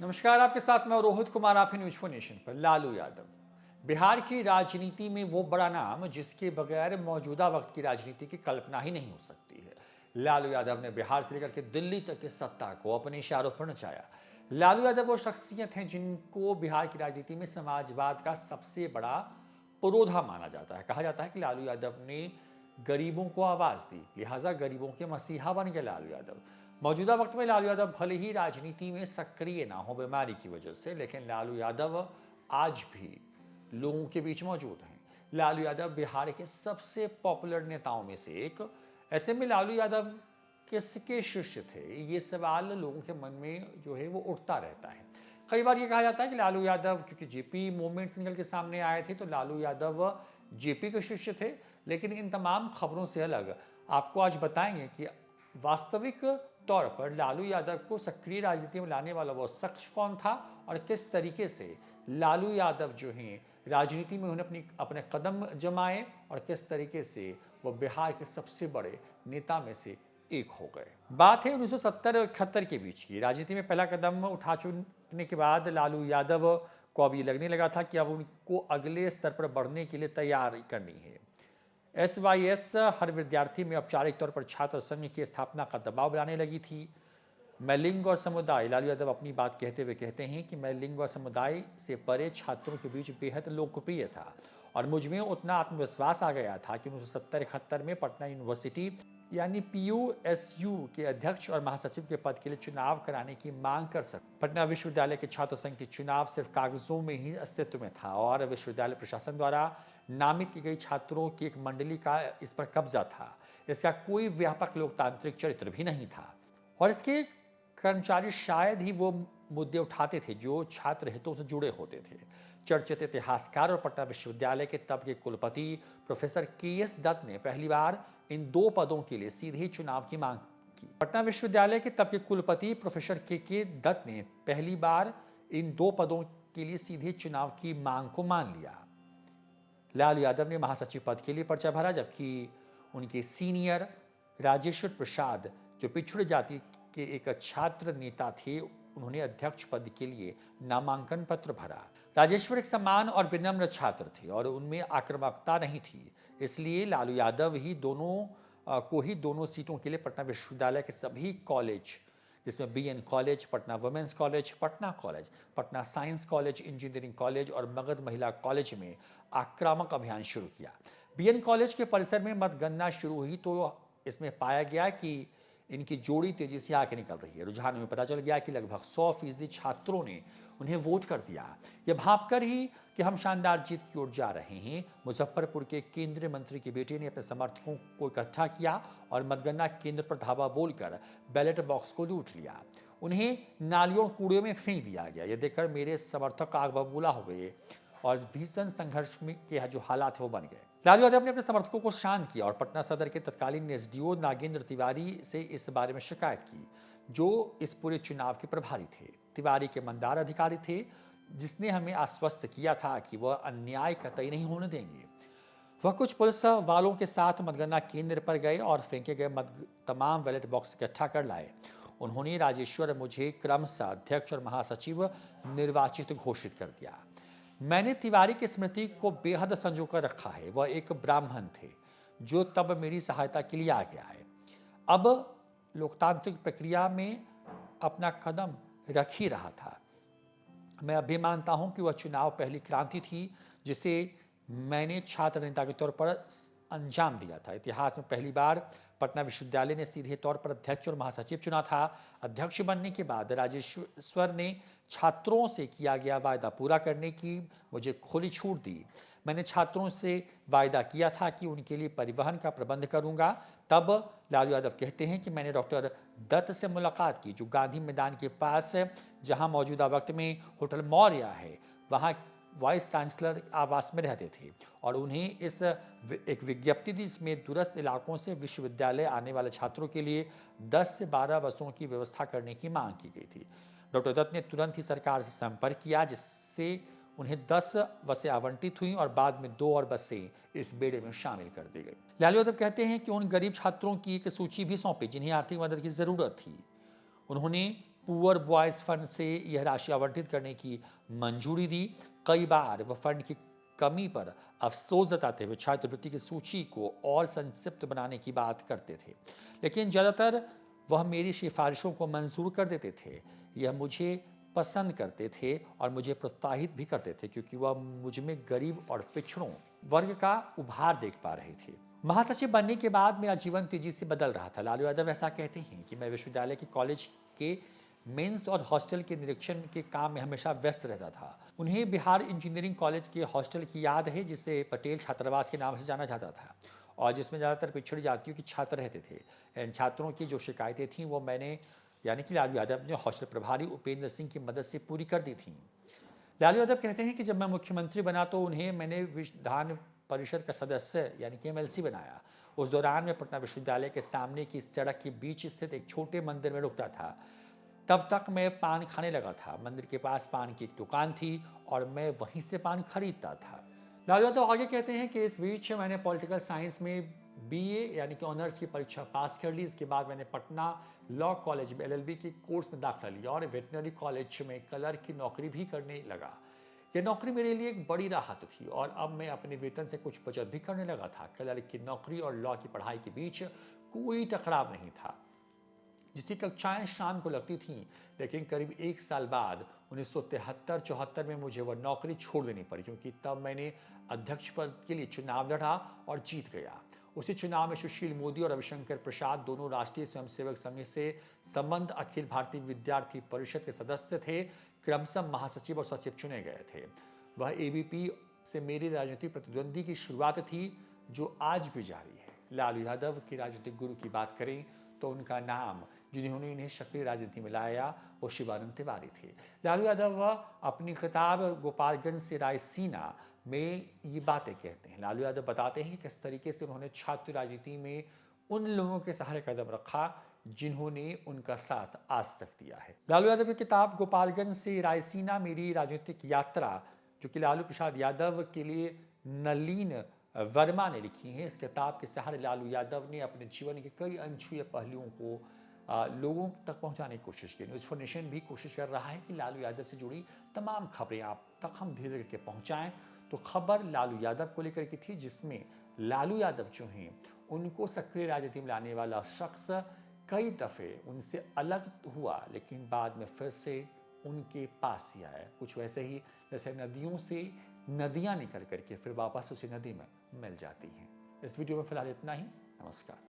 नमस्कार, आपके साथ मैं रोहित कुमार। आप न्यूज फॉर नेशन पर। लालू यादव बिहार की राजनीति में वो बड़ा नाम जिसके बगैर मौजूदा वक्त की राजनीति की कल्पना ही नहीं हो सकती है। लालू यादव ने बिहार से लेकर के दिल्ली तक की सत्ता को अपने इशारों पर नचाया। लालू यादव वो शख्सियत हैं जिनको बिहार की राजनीति में समाजवाद का सबसे बड़ा पुरोधा माना जाता है। कहा जाता है कि लालू यादव ने गरीबों को आवाज दी, लिहाजा गरीबों के मसीहा बन गए लालू यादव। मौजूदा वक्त में लालू यादव भले ही राजनीति में सक्रिय ना हो बीमारी की वजह से, लेकिन लालू यादव आज भी लोगों के बीच मौजूद हैं। लालू यादव बिहार के सबसे पॉपुलर नेताओं में से एक। ऐसे में लालू यादव किसके शिष्य थे, ये सवाल लोगों के मन में जो है वो उठता रहता है। कई बार ये कहा जाता है कि लालू यादव क्योंकि जेपी मूवमेंट से निकल के सामने आए थे तो लालू यादव जेपी के शिष्य थे, लेकिन इन तमाम खबरों से अलग आपको आज बताएंगे कि वास्तविक तौर पर लालू यादव को सक्रिय राजनीति में लाने वाला वो शख्स कौन था और किस तरीके से लालू यादव जो हैं राजनीति में उन्हें अपने कदम जमाए और किस तरीके से वो बिहार के सबसे बड़े नेता में से एक हो गए। बात है 1970 और 71 के बीच की। राजनीति में पहला कदम उठा चुनने के बाद लालू यादव को अब ये लगने लगा था कि अब उनको अगले स्तर पर बढ़ने के लिए तैयारी करनी है। SYS हर विद्यार्थी में औपचारिक तौर पर छात्र संघ की स्थापना का दबाव बनाने लगी थी। मैं लिंग और समुदाय, लालू यादव अपनी बात कहते हुए कहते हैं कि मैं लिंग और समुदाय से परे छात्रों के बीच बेहद लोकप्रिय था और मुझ में उतना आत्मविश्वास आ गया था कि 1970-71 में पटना यूनिवर्सिटी यानी PUSU के अध्यक्ष और महासचिव के पद के लिए चुनाव कराने की मांग कर सकते। पटना विश्वविद्यालय के छात्र संघ के चुनाव सिर्फ कागजों में ही अस्तित्व में था और विश्वविद्यालय प्रशासन द्वारा नामित की गई छात्रों की एक मंडली का इस पर कब्जा था। इसका कोई व्यापक लोकतांत्रिक चरित्र भी नहीं था और इसके कर्मचारी शायद ही वो मुद्दे उठाते थे जो छात्र हितों से जुड़े होते थे। चर्चित इतिहासकार और पटना विश्वविद्यालय के तब के कुलपति प्रोफेसर KS दत्त ने पहली बार इन दो पदों के लिए सीधे चुनाव की मांग की। पटना विश्वविद्यालय के तब के कुलपति प्रोफेसर KK दत्त ने पहली बार इन दो पदों के लिए सीधे चुनाव की मांग को मान लिया। लालू यादव ने महासचिव पद के लिए पर्चा भरा, जबकि उनके सीनियर राजेश्वर प्रसाद जो पिछड़ी जाति के एक छात्र नेता थे, उन्होंने अध्यक्ष पद के लिए नामांकन पत्र भरा। राजेश्वर एक समान और विनम्र छात्र थे और उनमें आक्रामकता नहीं थी, इसलिए लालू यादव ही दोनों सीटों के लिए पटना विश्वविद्यालय के सभी कॉलेज, जिसमें BN college, Patna women's college, Patna college, Patna science college, engineering college और मगध महिला कॉलेज में आक्रामक अभियान शुरू किया। BN कॉलेज के परिसर में मतगणना शुरू हुई तो इसमें पाया गया कि इनकी जोड़ी तेजी से आगे निकल रही है। रुझान में पता चल गया कि लगभग 100% छात्रों ने उन्हें वोट कर दिया। यह भांपकर ही कि हम शानदार जीत की ओर जा रहे हैं, मुजफ्फरपुर के केंद्रीय मंत्री के बेटे ने अपने समर्थकों को इकट्ठा किया और मतगणना केंद्र पर धावा बोलकर बैलेट बॉक्स को लूट लिया। उन्हें नालियों कूड़े में फेंक दिया गया। यह देखकर मेरे समर्थक आग बबूला हो गए और भीषण संघर्ष में के जो हालात वो बन गए। लालू यादव ने अपने समर्थकों को शांत किया और पटना सदर के तत्कालीन SDO नागेंद्र तिवारी से इस बारे में शिकायत की, जो इस पूरे चुनाव के प्रभारी थे। तिवारी के ईमानदार अधिकारी थे, जिसने हमें आश्वस्त किया था कि वह अन्याय कतई नहीं होने देंगे। वह कुछ पुलिस वालों के साथ मतगणना केंद्र पर गए और फेंके गए तमाम बैलेट बॉक्स इकट्ठा कर लाए। उन्होंने राजेश्वर मुझे क्रमशः अध्यक्ष और महासचिव निर्वाचित घोषित कर दिया। मैंने तिवारी की स्मृति को बेहद संजोकर रखा है। वह एक ब्राह्मण थे जो तब मेरी सहायता के लिए आ गया है। अब लोकतांत्रिक प्रक्रिया में अपना कदम रख ही रहा था। मैं अभी मानता हूं कि वह चुनाव पहली क्रांति थी जिसे मैंने छात्र नेता के तौर पर अंजाम दिया था। इतिहास में पहली बार पटना विश्वविद्यालय ने सीधे तौर पर अध्यक्ष और महासचिव चुना था। अध्यक्ष बनने के बाद राजेश्वर ने छात्रों से किया गया वायदा पूरा करने की मुझे खुली छूट दी। मैंने छात्रों से वायदा किया था कि उनके लिए परिवहन का प्रबंध करूंगा। तब लालू यादव कहते हैं कि मैंने डॉक्टर दत्त से मुलाकात की, जो गांधी मैदान के पास जहां मौजूदा वक्त में होटल मौर्य है, वहां वाइस चांसलर आवास में रहते थे और उन्हें एक विज्ञप्ति दी, इसमें दूरस्थ इलाकों से विश्वविद्यालय आने वाले छात्रों के लिए 10 से 12 बसों की व्यवस्था करने की मांग की गई थी। डॉक्टर दत्त ने तुरंत ही सरकार से संपर्क किया, जिससे उन्हें 10 बसें आवंटित हुई और बाद में 2 और बसें इस बेड़े में शामिल कर दी गई। लालू यादव कहते हैं कि उन गरीब छात्रों की एक सूची भी सौंपी जिन्हें आर्थिक मदद की जरूरत थी। उन्होंने पुअर बॉयज फंड से यह राशि आवंटित करने की मंजूरी दी। कई बार वह फंड की कमी पर अफसोस जताते हुए छात्रवृत्ति की सूची को और संक्षिप्त बनाने की बात करते थे, लेकिन ज़्यादातर वह मेरी सिफारिशों को मंजूर कर देते थे। यह मुझे पसंद करते थे और मुझे प्रोत्साहित भी करते थे, क्योंकि वह मुझ में गरीब और पिछड़ों वर्ग का उभार देख पा रहे थे। महासचिव बनने के बाद मेरा जीवन तेजी से बदल रहा था। लालू यादव ऐसा कहते हैं कि मैं विश्वविद्यालय के कॉलेज के मेंस और हॉस्टल के निरीक्षण के काम में हमेशा व्यस्त रहता था। उन्हें बिहार इंजीनियरिंग कॉलेज के हॉस्टल की याद है, जिसे पटेल छात्रावास के नाम से जाना जाता था और जिसमें ज़्यादातर पिछड़ी जातियों के छात्र रहते थे। इन छात्रों की जो शिकायतें थीं वो मैंने यानी कि लालू यादव ने हॉस्टल प्रभारी उपेंद्र सिंह की मदद से पूरी कर दी थी। लालू यादव कहते हैं कि जब मैं मुख्यमंत्री बना तो उन्हें मैंने विधान परिषद का सदस्य यानी कि MLC बनाया। उस दौरान मैं पटना विश्वविद्यालय के सामने की सड़क के बीच स्थित एक छोटे मंदिर में रुकता था। तब तक मैं पान खाने लगा था। मंदिर के पास पान की एक दुकान थी और मैं वहीं से पान खरीदता था। लालू यादव आगे कहते हैं कि इस बीच मैंने पॉलिटिकल साइंस में BA यानी कि ऑनर्स की परीक्षा पास कर ली। इसके बाद मैंने पटना लॉ कॉलेज में LLB के कोर्स में दाखिला लिया और वेटनरी कॉलेज में क्लर्क की नौकरी भी करने लगा। यह नौकरी मेरे लिए एक बड़ी राहत थी और अब मैं अपने वेतन से कुछ बचत भी करने लगा था। क्लर्क की नौकरी और लॉ की पढ़ाई के बीच कोई टकराव नहीं था, जिसकी कक्षाएं शाम को लगती थीं, लेकिन करीब 1 साल बाद 1973-74 में मुझे वह नौकरी छोड़ देनी पड़ी, क्योंकि तब मैंने अध्यक्ष पद के लिए चुनाव लड़ा और जीत गया। उसी चुनाव में सुशील मोदी और रविशंकर प्रसाद दोनों राष्ट्रीय स्वयंसेवक संघ से संबंध अखिल भारतीय विद्यार्थी परिषद के सदस्य थे। क्रमशः महासचिव और सचिव चुने गए थे। वह ABP से मेरी राजनीतिक प्रतिद्वंदी की शुरुआत थी, जो आज भी जारी है। लालू यादव के राजनीतिक गुरु की बात करें तो उनका नाम जिन्होंने इन्हें सक्रिय राजनीति में लाया वो शिवानंद तिवारी थे। लालू यादव अपनी किताब गोपालगंज से रायसीना में ये बातें कहते हैं। लालू यादव बताते हैं कि किस तरीके से उन्होंने छात्र राजनीति में उन लोगों के सहारे कदम रखा जिन्होंने उनका साथ आज तक दिया है। लालू यादव की किताब गोपालगंज से रायसीना मेरी राजनीतिक यात्रा, जो कि लालू प्रसाद यादव के लिए नलिन वर्मा ने लिखी है। इस किताब के सहारे लालू यादव ने अपने जीवन के कई अनछुए पहलुओं को लोगों तक पहुंचाने की कोशिश की। न्यूज़ फॉर नेशन भी कोशिश कर रहा है कि लालू यादव से जुड़ी तमाम खबरें आप तक हम धीरे धीरे करके पहुंचाएं। तो खबर लालू यादव को लेकर की थी, जिसमें लालू यादव जो हैं उनको सक्रिय राजनीति में लाने वाला शख्स कई दफ़े उनसे अलग हुआ, लेकिन बाद में फिर से उनके पास ही आया। कुछ वैसे ही जैसे नदियों से नदियाँ निकल करके फिर वापस उसी नदी में मिल जाती हैं। इस वीडियो में फिलहाल इतना ही। नमस्कार।